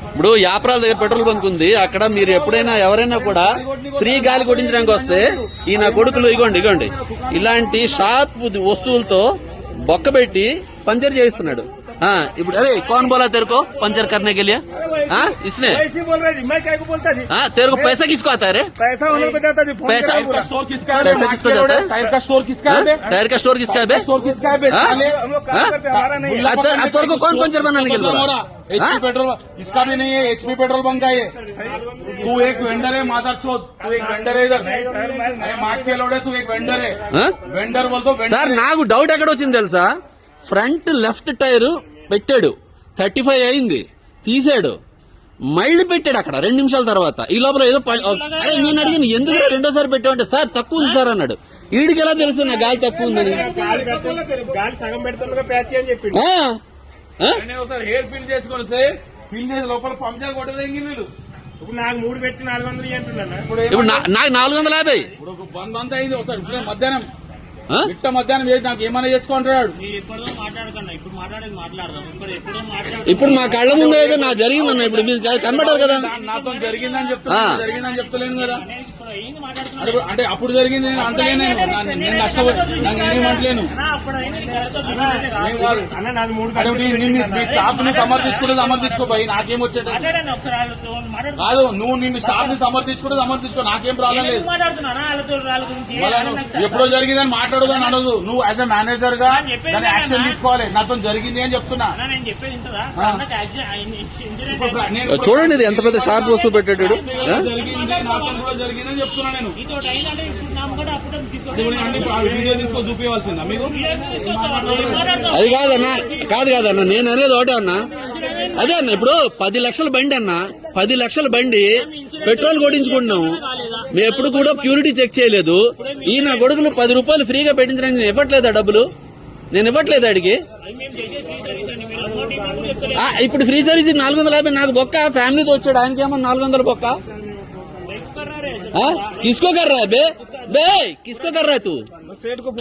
ఇప్పుడు యాప్రాల దగ్గర petrol bunk ఉంది. అక్కడ మీరు ఎప్పుడైనా ఎవరైనా కూడా ఫ్రీ గాలి కొట్టించడానికి వస్తే ఈ నా కొడుకులు ఇగోండి ఇలాంటి షార్ప్ వస్తువులతో బొక్కబెట్టి పంచర్ చేయిస్తున్నాడు. ఇప్పుడు अरे कौन बोला तेरे को पंचर करने के लिए? इसने ऐसे बोल रहा है, मैं क्या को बोलता जी? तेरे को पैसा किसको आता है रे? पैसा उन्होंने बताता जी। पैसा स्टोर किसका है? पैसा किसको जाता है? टायर का स्टोर किसका है? टायर का स्टोर किसका है? स्टोर किसका है? हम लोग काम करते हैं, हमारा नहीं है। तेरे को कौन पंचर बनाने के लिए बोल रहा? एचपी पेट्रोल इसका भी नहीं है, एचपी पेट्रोल बंक का ये। तू एक वेंडर है माधर चौथ, तू एक वेंडर है इधर। अरे मार्ट के लोड़े तू एक वेंडर है, वेंडर बोल दो। సార్ నాకు డౌట్ ఎక్కడ వచ్చింది తెలుసా? ఫ్రంట్ లెఫ్ట్ టైర్ పెట్టాడు, 35 అయింది, తీసాడు, మళ్ళీ పెట్టాడు అక్కడ 2 నిమిషాల తర్వాత. ఈ లోపల ఏదో అరే నేను అడిగిన ఎందుకు రెండోసారి పెట్టామంటే సార్ తక్కువ ఉంది సార్ అన్నాడు. వీడికి ఎలా తెలుసు నా గాలి తక్కువ ఉందని? గాలి సగం పెడుతున్నా ప్యాచ్ అని చెప్పి ఒకసారి హెయిర్ ఫిల్ చేసుకొని వస్తే ఫిల్ చేసి లోపల పంచర్ కొట్టదేంగి వీళ్ళు. ఇప్పుడు నాకు 3 పెట్టి 400 అంటున్నా. ఇప్పుడు నాకు 450. ఇప్పుడు ఒక 1 మంత్ అయింది. ఒకసారి ఇప్పుడే మధ్యాహ్నం మధ్యాహ్నం చేసి నాకు ఏమైనా చేసుకుంటున్నాడు. ఇప్పుడు మా కళ్ళ ముందు ఏదో నాకు జరిగిందన్న, ఇప్పుడు మీరు కనబడ్డారు కదా. నాతో జరిగిందని చెప్తున్నాను కదా. అంటే అప్పుడు జరిగింది నేను అంటలేను, నేను నష్టపోయి నాకు నేనేమంటలేను. మీ స్టాఫ్ ని సమర్థించుకోపోయి నాకేం వచ్చేట కాదు. నువ్వు నిన్ను స్టాఫ్ ని సమర్థించుకో నాకేం ప్రాబ్లం లేదు. ఎప్పుడో జరిగిందని మాట్లాడదని అనదు. నువ్వు యాజ్ ఎ మేనేజర్ గా దాన్ని యాక్షన్ తీసుకోవాలి. నాతో జరిగింది అని చెప్తున్నా. చూడండి ఇది ఎంత పెద్ద షార్ప్ వస్తువు పెట్టాడు. జరిగింది నాతో కూడా జరిగిందని చెప్తున్నా నేను. వీడియో తీసుకో చూపించాల్సిందా మీకు? అది కాదన్నా నేను అనేది ఒకటే అన్నా. అదే అన్న ఇప్పుడు 10 లక్షల బండి అన్న, 10 లక్షల బండి పెట్రోల్ కొట్టించుకుంటున్నాము. మేము ఎప్పుడు కూడా ప్యూరిటీ చెక్ చేయలేదు. ఈ నా కొడుకులు 10 రూపాయలు ఫ్రీగా పెట్టించడానికి నేను ఇవ్వట్లేదా డబ్బులు? నేను ఇవ్వట్లేదు అడిగి. ఇప్పుడు ఫ్రీ సర్వీస్ 450 నాకు బొక్క. ఫ్యామిలీతో వచ్చాడు, ఆయనకేమో 400 బొక్క. किसको कर रहा है बे किसको कर रहा है तू?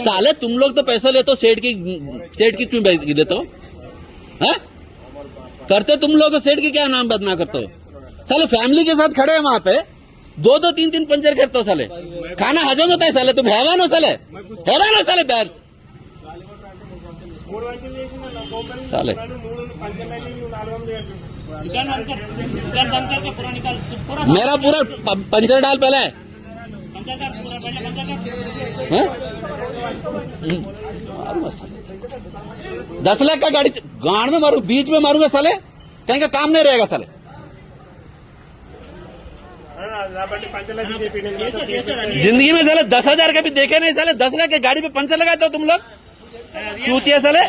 साले तुम लोग तो पैसा लेते हो, सेठ की क्यों देते हो? करते तुम लोग सेठ की क्या नाम बदनाम करते हो? साले फैमिली के साथ खड़े हैं वहां पे, 2-2 3-3 पंचर करते हो साले. खाना हजम होता है साले? तुम हैवान हो साले, हैवान हो साले बैर्स साले. मेरा पूरा पंचर डाल पहले. 10 लाख का गाड़ी गाड़ में मारू, बीच में मारूंगा साले, कहीं का काम नहीं रहेगा साले. जिंदगी में साले 10,000 का भी देखे नहीं साले. 10 लाख की गाड़ी पे पंचर लगाते हो तुम लोग, चूतिया साले.